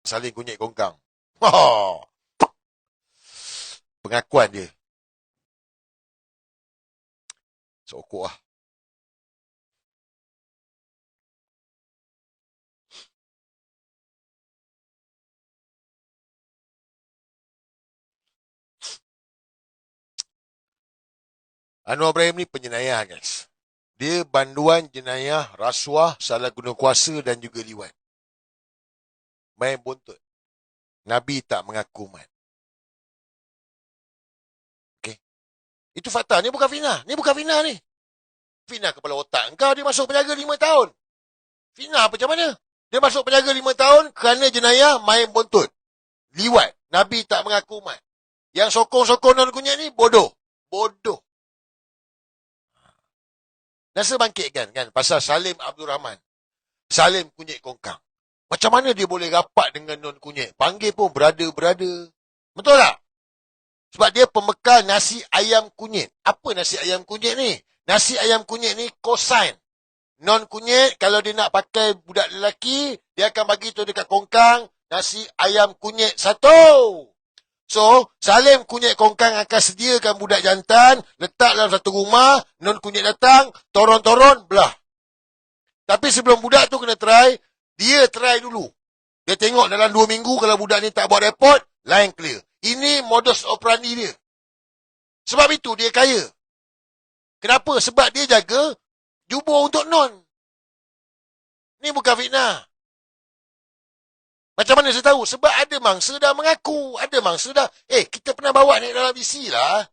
saling kunyit kongkang. Oh, pengakuan dia. Sokok lah. Anwar Ibrahim ni penjenayah, guys. Dia banduan jenayah, rasuah, salah guna kuasa dan juga liwat. Main buntut. Nabi tak mengaku mat. Okay. Itu fakta. Ni bukan fitnah. Ni bukan fitnah ni. Fitnah kepala otak. Engkau dia masuk penjaga 5 tahun. Fitnah macam mana? Dia masuk penjaga 5 tahun kerana jenayah main buntut. Liwat. Nabi tak mengaku mat. Yang sokong-sokong non kunyit ni bodoh. Bodoh. Nasa bangkitkan kan pasal Salim Abdul Rahman. Salim kunyit kongkang. Macam mana dia boleh rapat dengan non kunyit? Panggil pun brother-brother. Betul tak? Sebab dia pembekal nasi ayam kunyit. Apa nasi ayam kunyit ni? Nasi ayam kunyit ni kosign. Non kunyit kalau dia nak pakai budak lelaki, dia akan bagi tu dekat kongkang nasi ayam kunyit 1. So, Salim kunyit kongkang akan sediakan budak jantan, letak dalam satu rumah, non kunyit datang, toron-toron, belah. Tapi sebelum budak tu kena try, dia try dulu. Dia tengok dalam 2 minggu kalau budak ni tak buat report, line clear. Ini modus operandi dia. Sebab itu dia kaya. Kenapa? Sebab dia jaga jubur untuk non. Ni bukan fitnah. Macam mana saya tahu? Sebab ada mangsa dah mengaku. Ada mangsa dah. Kita pernah bawa ni dalam isi lah.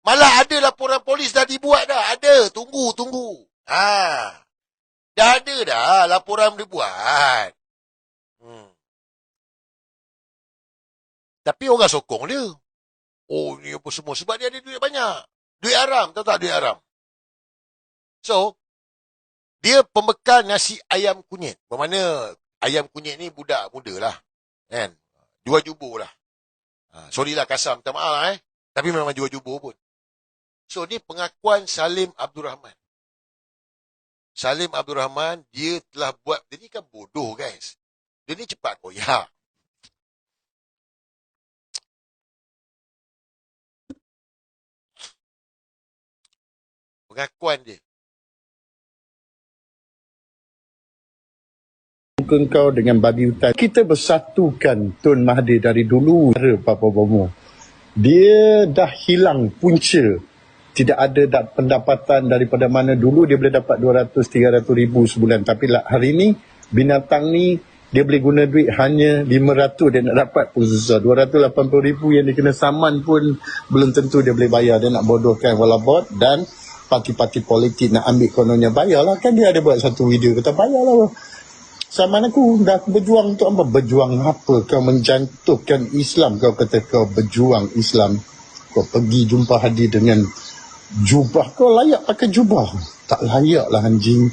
Malah ada laporan polis dah dibuat dah. Ada. Tunggu. Dah ada dah laporan dibuat. Tapi orang sokong dia. Oh, ni apa semua. Sebab dia ada duit banyak. Duit haram. Tahu tak duit haram? So, dia pembekal nasi ayam kunyit. Bermakna ayam kunyit ni budak muda lah. Kan? Jual jubur lah. Sorry lah kasar. Minta maaf lah Tapi memang jual jubur pun. So, ni pengakuan Salim Abdul Rahman. Salim Abdul Rahman, dia telah buat. Dia ni kan bodoh, guys. Dia ni cepat koyak. Pengakuan dia. Kau dengan babi hutan. Kita bersatukan Tun Mahathir dari dulu. Papa Bomo. Dia dah hilang punca. Tidak ada pendapatan daripada mana dulu dia boleh dapat 200-300 ribu sebulan. Tapi hari ni binatang ni dia boleh guna duit hanya 500 dia nak dapat pun susah. 280 ribu yang dia kena saman pun belum tentu dia boleh bayar. Dia nak bodohkan Walabot dan parti-parti politik nak ambil kononnya bayarlah. Kan dia ada buat satu video kata bayarlah. Saman aku dah berjuang untuk apa? Berjuang apa? Kau menjatuhkan Islam. Kau kata kau berjuang Islam. Kau pergi jumpa hadir dengan jubah. Kau layak pakai jubah? Tak layak lah anjing.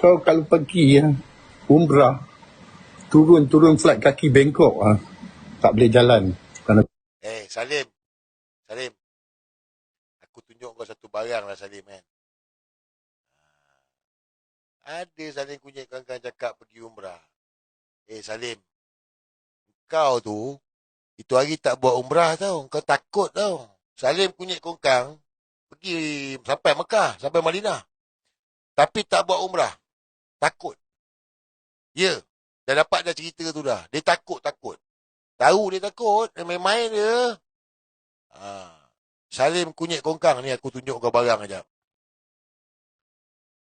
Kau kalau pergi umrah, turun flight kaki Bangkok tak boleh jalan. Salim. Aku tunjuk kau satu barang lah Salim kan. Ada Salim kunyit kawan-kawan cakap pergi umrah. Salim, kau tu itu hari tak buat umrah tau. Kau takut tau. Salim kunyit kongkang pergi sampai Mekah, sampai Madinah. Tapi tak buat umrah. Takut. Ya, dah dapat dah cerita tu dah. Dia takut. Tahu dia takut, dia main-main dia. Salim kunyit kongkang ni aku tunjuk kau barang aja.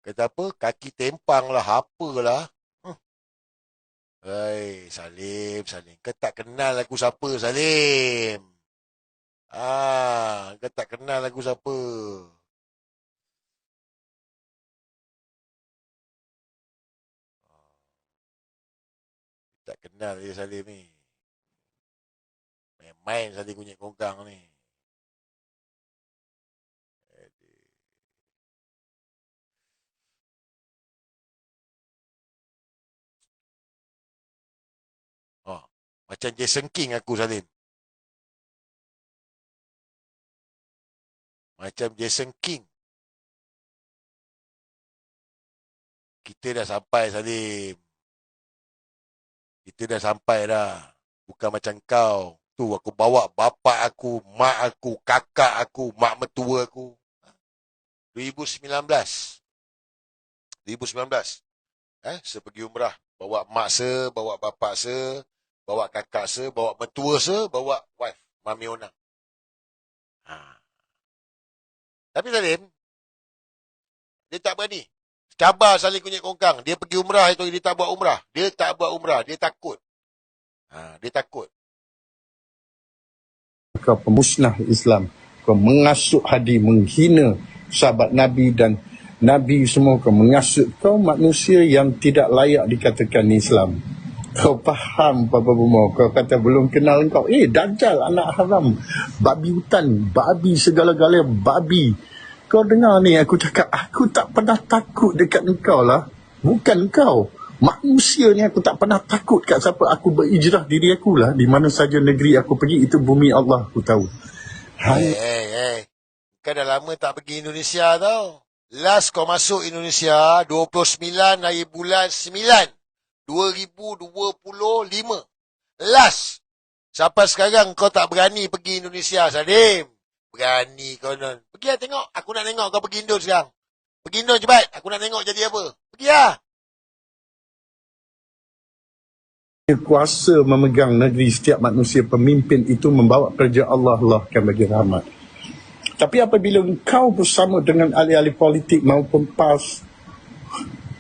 Kata apa? Kaki tempang lah, apalah. Salim. Kau tak kenal aku siapa, Salim. Kau tak kenal aku siapa. Tak kenal dia Salim ni. Main Salim kunyit kongkang ni. Macam Jason King aku Salim. Macam Jason King. Kita dah sampai Salim. Kita dah sampai dah. Bukan macam kau. Tu aku bawa bapa aku, mak aku, kakak aku, mak mertua aku. 2019. Saya pergi umrah. Bawa mak se, bawa bapa se, bawa kakak se, bawa mertua se, bawa wife, Mami Ona. Tapi Salim, dia tak berani. Cabar Salim kunyit kongkang. Dia pergi umrah itu, dia tak buat umrah. Dia takut. Dia takut. Kau pemusnah Islam. Kau mengasuk hadi, menghina sahabat Nabi dan Nabi semua. Kau mengasuk. Kau manusia yang tidak layak dikatakan Islam. Kau faham apa-apa semua. Kau kata belum kenal kau. Dajjal, anak haram. Babi hutan. Babi segala-galanya. Babi. Kau dengar ni aku cakap. Aku tak pernah takut dekat engkau lah. Bukan kau. Manusia ni aku tak pernah takut kat siapa. Aku berhijrah diri aku lah. Di mana saja negeri aku pergi. Itu bumi Allah aku tahu. Kau dah lama tak pergi Indonesia tau. Last kau masuk Indonesia 29 hari bulan 9 2025. Last. Sampai sekarang kau tak berani pergi Indonesia, Salim. Berani kau non. Pergi lah tengok. Aku nak tengok kau pergi Indo sekarang. Pergi Indo cepat. Aku nak tengok jadi apa. Pergi lah. Kuasa memegang negeri setiap manusia. Pemimpin itu membawa kerja Allah. Allah akan bagi rahmat. Tapi apabila engkau bersama dengan ahli-ahli politik maupun PAS,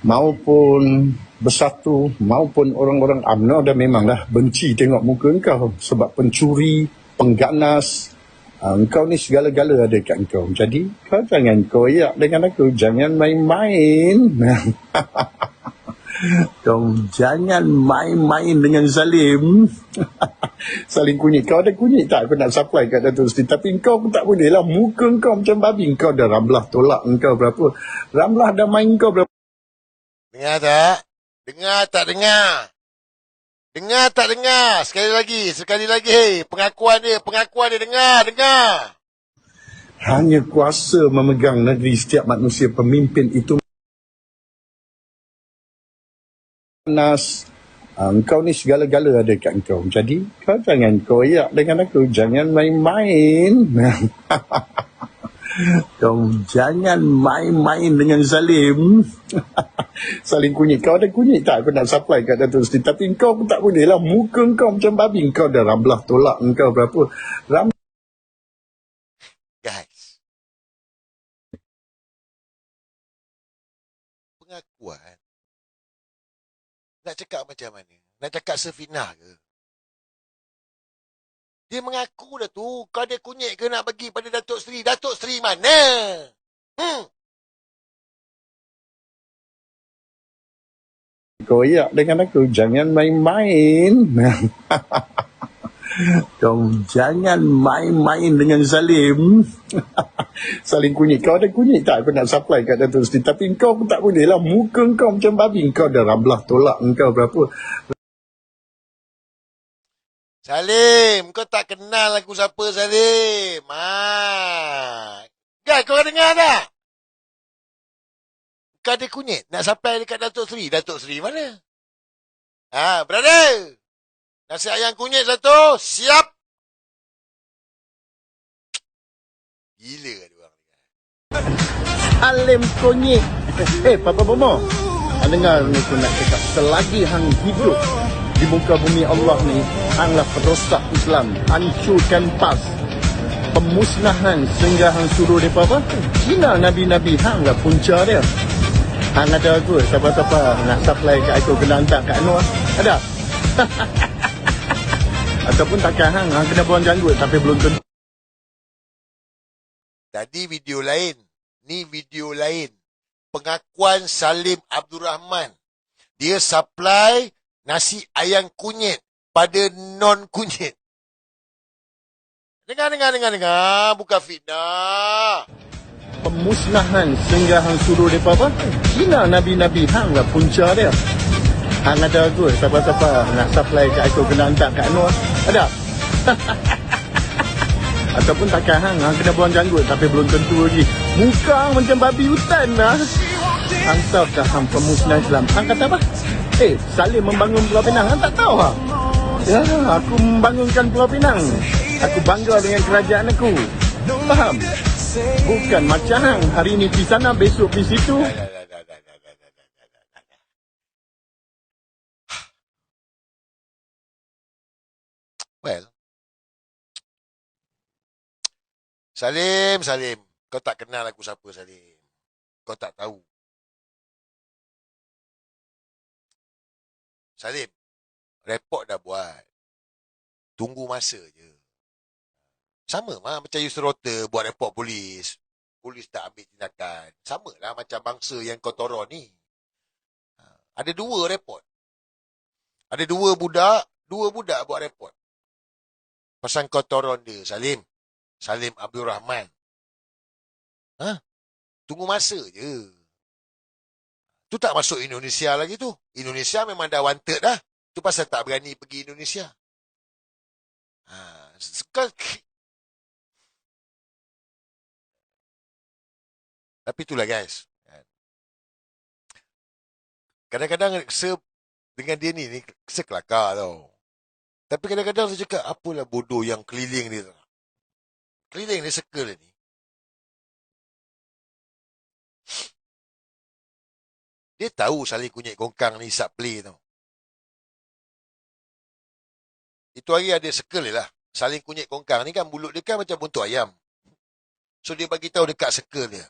maupun Bersatu, maupun orang-orang UMNO, dah memanglah benci tengok muka engkau. Sebab pencuri, pengganas, engkau ni segala-gala ada kat engkau. Jadi kau jangan koyak dengan aku. Jangan main-main. Kau jangan main-main dengan Salim. Saling kunyit. Kau ada kunyit tak? Aku nak supply kat Datuk Seri. Tapi kau pun tak boleh lah. Muka kau macam babi. Kau dah Ramlah tolak engkau berapa. Ramlah dah main kau berapa. Dengar tak? Dengar tak dengar? Dengar tak dengar? Sekali lagi. Hey, pengakuan dia. Dengar. Hanya kuasa memegang negeri setiap manusia. Pemimpin itu panas. Engkau ni segala-gala ada kat engkau. Jadi kau jangan koyak dengan aku. Jangan main-main. Kau jangan main-main dengan Salim. Saling kunyit. Kau ada kunyit tak? Aku nak supply kat Datuk Seri. Tapi kau pun tak boleh lah. Muka kau macam babi. Kau dah Ramlah tolak engkau berapa. Guys. Pengakuan. Nak cakap macam mana? Nak cakap sefinah ke? Dia mengaku dah tu. Kau ada kunyit ke nak bagi pada Datuk Seri? Datuk Seri mana? Koyak dengan aku. Jangan main-main. Kau jangan main-main dengan Salim. Saling kunyit. Kau ada kunyit tak? Aku nak supply kat Datuk Seri. Tapi kau pun tak boleh lah. Muka kau macam babi. Kau dah Ramlah tolak engkau berapa. Salim, kau tak kenal aku siapa, Salim. Guys, kau dengar tak? Kau ada kunyit nak supply dekat Datuk Seri. Datuk Seri mana? Brother. Nasi ayam kunyit satu. Siap. Gila kan diorang. Salim kunyit. Papa Bomo. Dengar ni aku nak cakap. Selagi hang hidup di muka bumi Allah ni, hanglah perosak Islam. Hancurkan PAS. Pemusnahan sehingga hang suruh mereka apa? Hina Nabi-Nabi. Hang lah punca dia. Hang ada aku. Siapa-siapa nak supply kat aku, kena hantar kat Anwar. Ada? Ataupun takkan hang kena buang janggut. Tapi belum tentu. Tadi video lain. Ni video lain. Pengakuan Salim Abdul Rahman. Dia supply nasi ayam kunyit pada non-kunyit. Dengar. Bukan fitnah. Pemusnahan sehingga hang suruh mereka apa? Hina Nabi-Nabi. Hang lah punca dia. Hang ada aku. Siapa-siapa nak supply kat aku, kena hantar kat Anwar. Ada? Ataupun takkan hang kena buang janggut. Tapi belum tentu lagi. Muka hang macam babi hutan lah. Hang tahu tak hang pemusnah Islam? Hang kata apa? Salim membangun Pulau Pinang. Hang tak tahu ha? Ya, aku membangunkan Pulau Pinang. Aku bangga dengan kerajaan aku. Faham? Bukan macam hang. Hari ni pergi sana, besok pergi situ. Well, Salim. Kau tak kenal aku siapa, Salim. Kau tak tahu. Salim, report dah buat. Tunggu masa je. Sama lah macam Yusrota buat report polis. Polis tak ambil tindakan. Sama lah macam bangsa yang kau toron ni. Ada 2 report. Ada 2 budak buat report. Pasal kau toron dia, Salim. Salim Abdul Rahman. Tunggu masa je. Tu tak masuk Indonesia lagi tu. Indonesia memang dah wanted dah. Tu pasal tak berani pergi Indonesia. Tapi itulah guys. Kadang-kadang dengan dia ni sekelakar tau. Tapi kadang-kadang saya cakap, apalah bodoh yang keliling dia. Keliling dia circle ni. Dia tahu Saling Kunyit Kongkang ni isap play tau. Itu hari ada circle dia lah. Saling Kunyit Kongkang ni kan mulut dia kan macam buntut ayam. So dia bagi tahu dekat circle dia.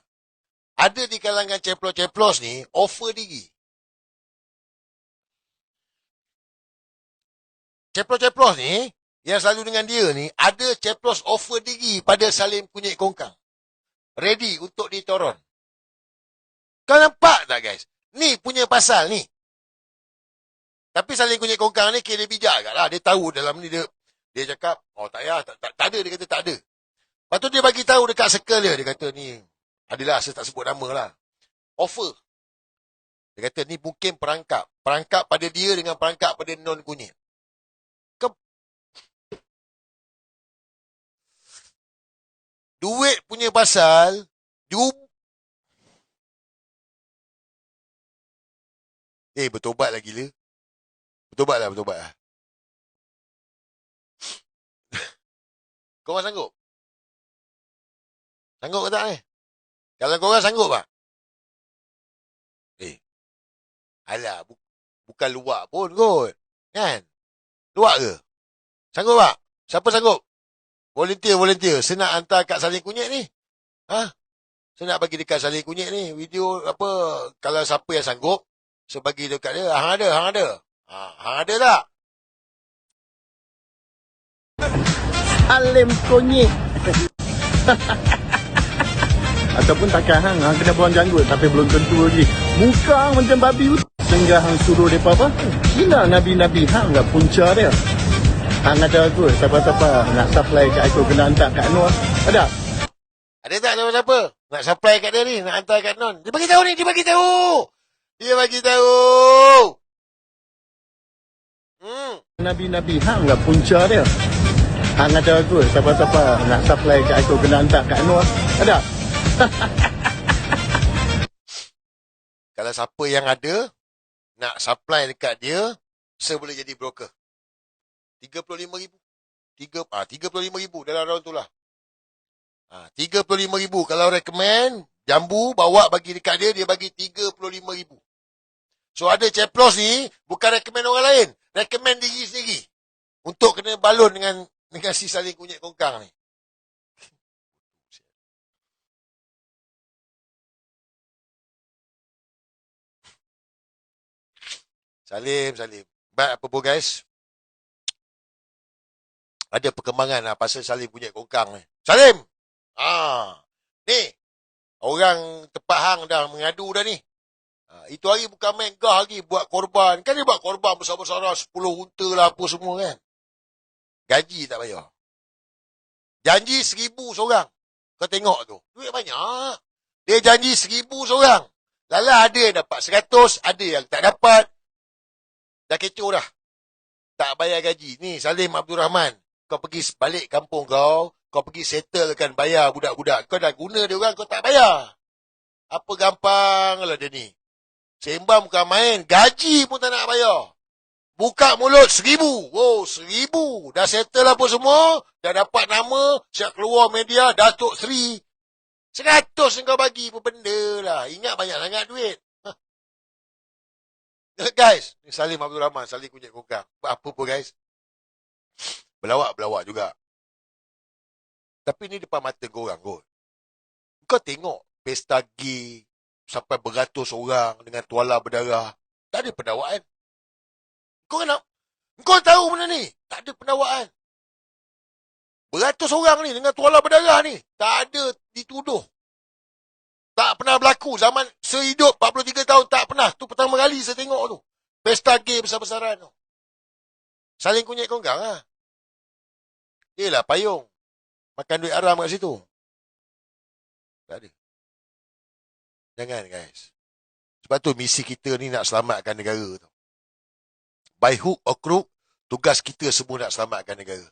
Ada di kalangan ceplos-ceplos ni offer diri. Ceplos-ceplos ni yang selalu dengan dia ni, ada ceplos offer diri pada Saling Kunyit Kongkang. Ready untuk ditoron. Kau nampak tak guys? Ni punya pasal ni. Tapi Saling Kunyit Kongkang ni kira bijak agak lah. Dia tahu dalam ni dia cakap, oh tak payah, tak ada. Dia kata tak ada. Lepas tu dia bagi tahu dekat circle dia. Dia kata ni, adalah saya tak sebut nama lah. Offer. Dia kata ni mungkin perangkap. Perangkap pada dia dengan perangkap pada non-kunyit. Duit punya pasal, bertobat lah gila. Bertobat lah. Kau orang sanggup? Sanggup ke tak ni? Kalau kau orang sanggup tak? Alah, bukan luak pun kot. Kan? Luak ke? Sanggup tak? Siapa sanggup? Volunteer. Saya nak hantar kat Saling Kunyit ni. Saya nak bagi dekat Saling Kunyit ni. Video apa. Kalau siapa yang sanggup, saya bagi dekat dia. Hang ada. Hang ada tak? Salim Kunyit. Ataupun takkan hang kena buang janggut tapi belum tentu lagi. Muka hang macam babi sehingga hang suruh depa apa? Gila nabi-nabi hang lah punca dia. Hang ada kot siapa-siapa nak supply kat aku kena hantar kat Anwar. Ada? Ada tak siapa-siapa? Nak supply kat dia ni, nak hantar kat Non. Dia bagi tahu ni, dia bagi tahu. Nabi-nabi hang lah punca dia. Hang ada kot siapa-siapa nak supply kat aku kena hantar kat Anwar. Ada? Kalau siapa yang ada nak supply dekat dia, saya boleh jadi broker. 35,000. 35,000 dalam round tu lah. 35,000 kalau recommend jambu bawa bagi dekat dia, dia bagi 35,000. So ada ceplos ni bukan recommend orang lain, recommend diri sendiri untuk kena balon dengan si Saling Kunyit Kongkang ni. Salim. Baik apa pun guys. Ada perkembangan lah pasal Saling Kunyit Kongkang ni. Salim! Ni. Orang tempat hang dah mengadu dah ni. Itu hari bukan main gah lagi buat korban. Kan dia buat korban besar-besar 10 unta lah apa semua kan. Gaji tak bayar. Janji 1,000 seorang. Kau tengok tu. Duit banyak. Dia janji 1,000 seorang. Lala ada yang dapat 100. Ada yang tak dapat. Dah kecoh dah. Tak bayar gaji. Ni Salim Abdul Rahman. Kau pergi balik kampung kau pergi settlekan bayar budak-budak. Kau dah guna dia orang, kau tak bayar. Apa gampang lah dia ni. Sembang bukan main. Gaji pun tak nak bayar. Buka mulut 1,000. Oh, 1,000. Dah settle apa semua. Dah dapat nama. Siap keluar media. Datuk Seri. 100 kau bagi pun benda lah. Ingat banyak sangat duit. Guys. Ni Salim Abdul Rahman. Salim Kunyit Kongkang. Apa pun guys. Berlawak-berlawak juga. Tapi ni depan mata korang kot. Kau tengok pesta gay sampai beratus orang dengan tuala berdarah. Tak ada pendakwaan. Kau tahu benda ni? Tak ada pendakwaan. Beratus orang ni dengan tuala berdarah ni. Tak ada dituduh. Tak pernah berlaku. Zaman sehidup 43 tahun tak pernah. Tu pertama kali saya tengok tu. Pesta gay besar-besaran tu. Saling kunyit kongkang lah. Yelah payung. Makan duit haram kat situ. Tak ada. Jangan guys. Sebab tu misi kita ni nak selamatkan negara tu. By hook or crook, tugas kita semua nak selamatkan negara.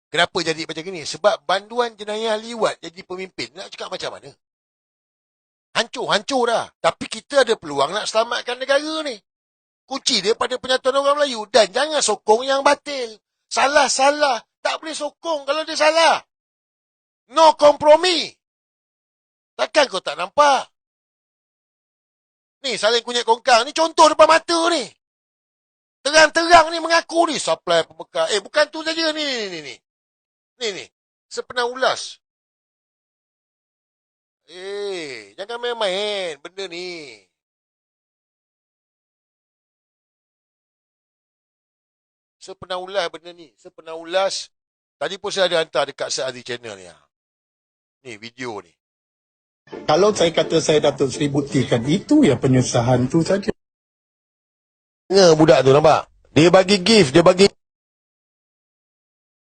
Kenapa jadi macam ni? Sebab banduan jenayah liwat jadi pemimpin. Nak cakap macam mana? Hancur dah. Tapi kita ada peluang nak selamatkan negara ni. Kunci dia pada penyatuan orang Melayu. Dan jangan sokong yang batil. Salah. Tak boleh sokong kalau dia salah. No kompromi. Takkan kau tak nampak? Ni saling kunyit kongkang. Ni contoh depan mata ni. Terang-terang ni mengaku ni. Supply pembekal. Bukan tu saja ni. Ni. Sepenuh ulas. Jangan main-main benda ni. Sepenuh ulas benda ni. Sepenuh ulas. Tadi pun saya ada hantar dekat Sa'adi channel ni. Ni video ni. Kalau saya kata saya Datuk Seri buktikan, itu ya penyusahan tu saja. Budak tu nampak? Dia bagi gift. Dia bagi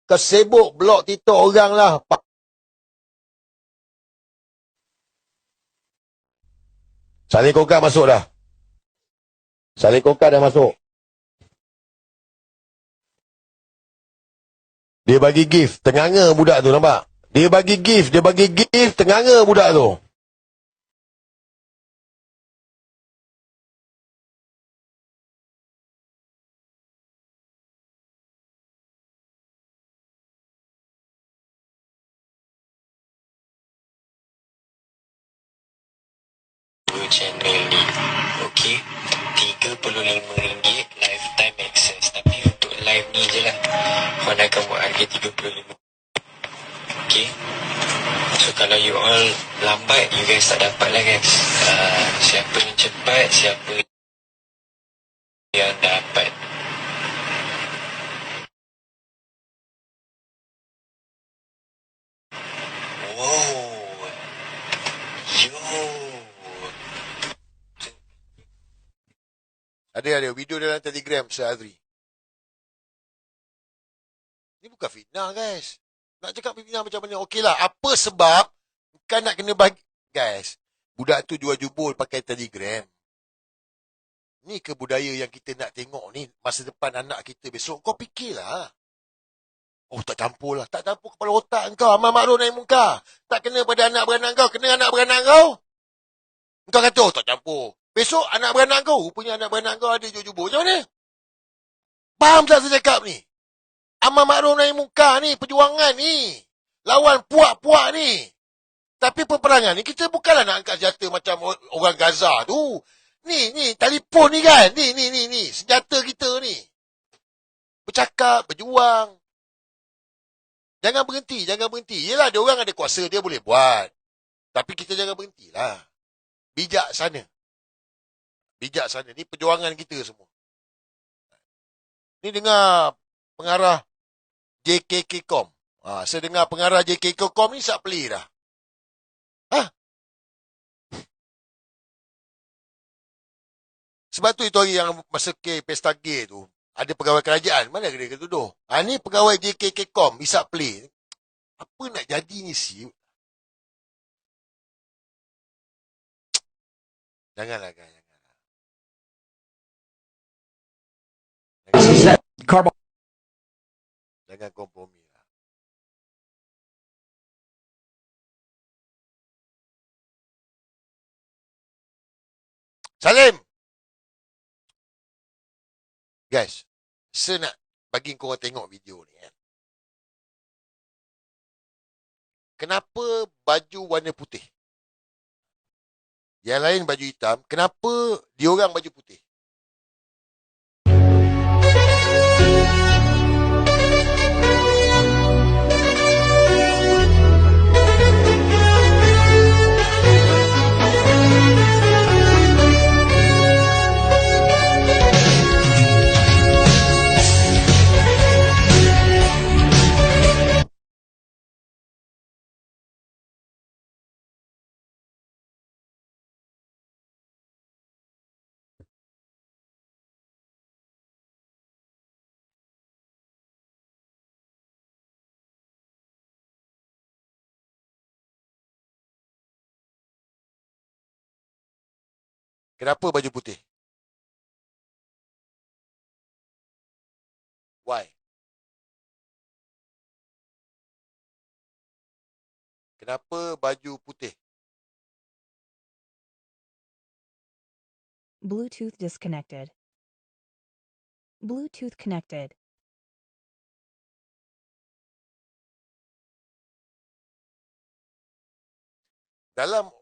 kesebuk blok TikTok orang lah. Saling Kongkang masuk dah. Saling Kongkang dah masuk. Dia bagi gift. Tenganga budak tu nampak? Dia bagi gift. Tenganga budak tu. Channel ni, okey, RM35 lifetime access. Tapi untuk live ni je lah Kau nak buat harga RM35. okey. So kalau you all lambat, you guys tak dapat lah guys. Siapa yang cepat, siapa yang dapat. Wow. Yo. Ada video dalam Telegram Azri. Ni bukan fitnah guys. Nak cakap fitnah macam mana? Okeylah, apa sebab kan nak kena bagi guys. Budak tu jual jubul pakai Telegram. Ni kebudaya yang kita nak tengok ni masa depan anak kita besok. Kau fikirlah. Oh, tak campur lah. Tak campur kepala otak kau. Amal makruf naik muka. Tak kena pada anak beranak kau. Kena anak beranak kau. Kau kata, oh, tak campur. Besok anak beranak kau. Rupanya anak beranak kau ada jubur. Macam mana? Faham tak saya cakap ni? Amal makruf naik muka ni. Perjuangan ni. Lawan puak-puak ni. Tapi peperangan ni, kita bukanlah nak angkat senjata macam orang Gaza tu. Ni, telefon ni kan. Ni. Senjata kita ni. Bercakap, berjuang. Jangan berhenti. Yelah, dia orang ada kuasa, dia boleh buat. Tapi kita jangan berhentilah. Bijaksana. Ni perjuangan kita semua. Ni dengar pengarah JKK.com. Saya dengar pengarah JKK.com ni sak peli dah. Sebab tu itu hari yang masa pesta gay tu, ada pegawai kerajaan. Mana dia tuduh? Ni pegawai JKK.com, isak play. Apa nak jadi ni siut? Janganlah. Jangan kompromi. Salim. Guys, saya nak bagi korang tengok video ni kan. Kenapa baju warna putih? Yang lain baju hitam. Kenapa diorang baju putih? Kenapa baju putih? Why? Kenapa baju putih? Bluetooth disconnected. Bluetooth connected. Dalam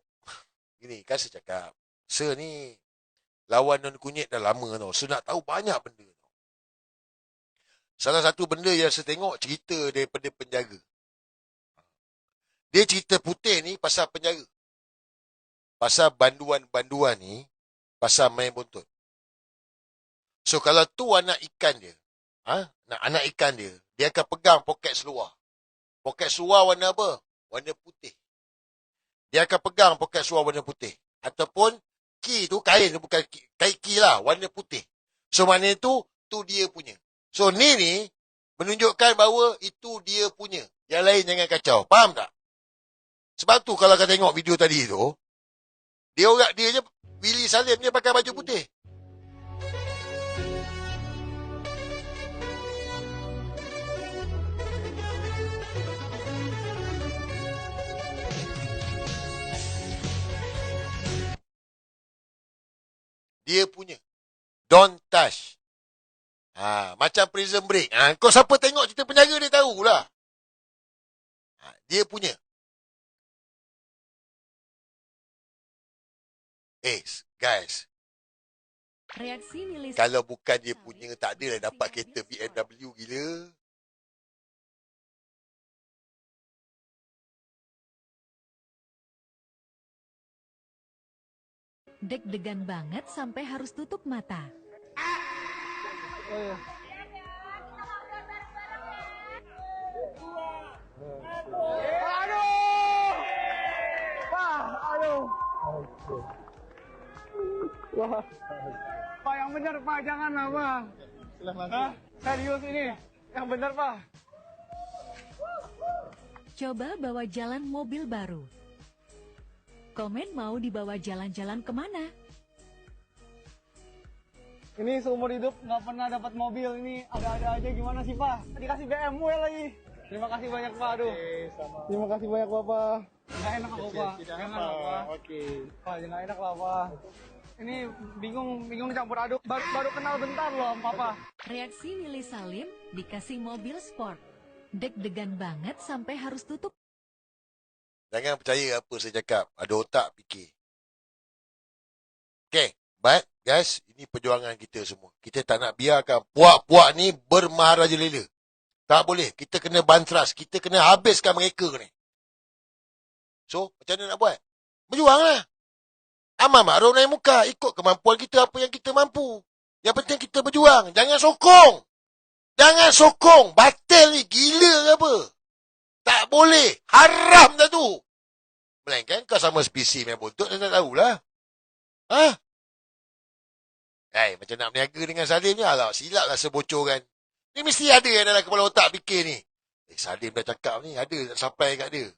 gini kan saya cakap, saya ni lawan non kunyit dah lama tau. Saya nak tahu banyak benda tau. Salah satu benda yang saya tengok cerita daripada penjara. Dia cerita putih ni pasal penjara. Pasal banduan-banduan ni pasal main bontot. So kalau tu anak ikan dia, anak ikan dia, dia akan pegang poket seluar. Poket seluar warna apa? Warna putih. Dia akan pegang poket seluar warna putih. Ataupun key tu, kain tu bukan key lah, warna putih. So maknanya tu dia punya. So ni menunjukkan bahawa itu dia punya. Yang lain jangan kacau. Faham tak? Sebab tu kalau kau tengok video tadi tu, dia je, Willy Salim dia pakai baju putih. Dia punya. Don't touch. Macam Prison Break. Kau siapa tengok cerita penjara dia tahulah. Dia punya. Guys. Reaksi milis. Kalau bukan dia punya, tak adalah dapat kereta BMW gila. Deg-degan banget sampai harus tutup mata. Pak, yang benar Pak, jangan Pak. Serius ini, yang benar Pak. Coba bawa jalan mobil baru. Komen mau dibawa jalan-jalan kemana? Ini seumur hidup nggak pernah dapat mobil, ini ada-ada aja gimana sih Pak? Dikasih BMW lagi. Terima kasih banyak Pak, aduh. Terima kasih banyak Bapak. Nggak enak aku Pak, jangan Pak. Pak, jangan enak lah Pak. Ini bingung campur aduk. Baru kenal bentar loh Papa. Reaksi Willy Salim dikasih mobil sport. Deg-degan banget sampai harus tutup. Jangan percaya apa saya cakap. Ada otak fikir. Okay. But guys, ini perjuangan kita semua. Kita tak nak biarkan puak-puak ni bermaharajalela. Tak boleh. Kita kena bantras. Kita kena habiskan mereka ni. So, macam mana nak buat? Berjuanglah. Amal makruf naik muka. Ikut kemampuan kita apa yang kita mampu. Yang penting kita berjuang. Jangan sokong. Jangan sokong. Batal ni. Gila ke apa? Tak boleh. Haram dah tu. Melainkan kau sama spesies main bontot, saya tak tahulah. Macam nak berniaga dengan Salim ni, alah, silap lah sebocorkan. Ni mesti ada yang dalam kepala otak fikir ni. Salim dah cakap ni, ada tak sampai kat dia.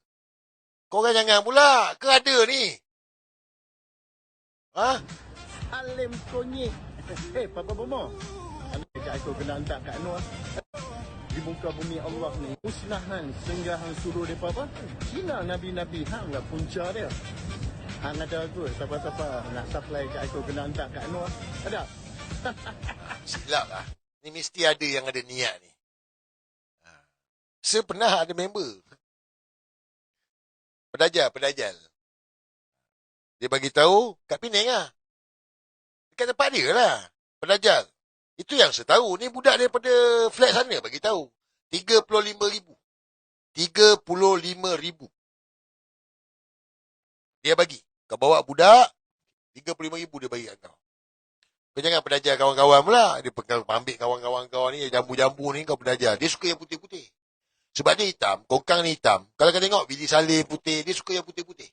Korang jangan pula, ke ada ni? Salim konyit. Papa Bomo. Aku kena hantar kat Anwar. Di muka bumi Allah ni, musnahan sehingga hang suruh mereka apa? Cina Nabi-Nabi hang lah punca dia. Hang ada tu, siapa-siapa nak supply kat aku kena hantar kat Anwar. Ada? Silap lah. Ni mesti ada yang ada niat ni. Saya pernah ada member. Pedajal. Dia bagi tahu kat Penang lah. Dekat tempat dia lah. Pedajal. Itu yang saya tahu. Ni budak daripada flat sana bagi tahu. 35,000. 35,000. Dia bagi. Kau bawa budak, 35,000 dia bagi kat kau. Kau jangan pedajar kawan-kawan pula. Dia ambil kawan-kawan kau ni, jambu-jambu ni kau pedajar. Dia suka yang putih-putih. Sebab dia hitam, kongkang ni hitam. Kalau kau tengok Billy Salim putih, dia suka yang putih-putih.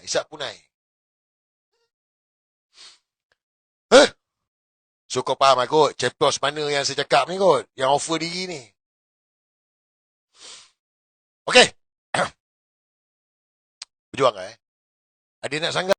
Isak punai. So kau faham lah kot, chapters mana yang saya cakap ni kot, yang offer diri ni. Okay. Berjuang lah Ada nak sanggah?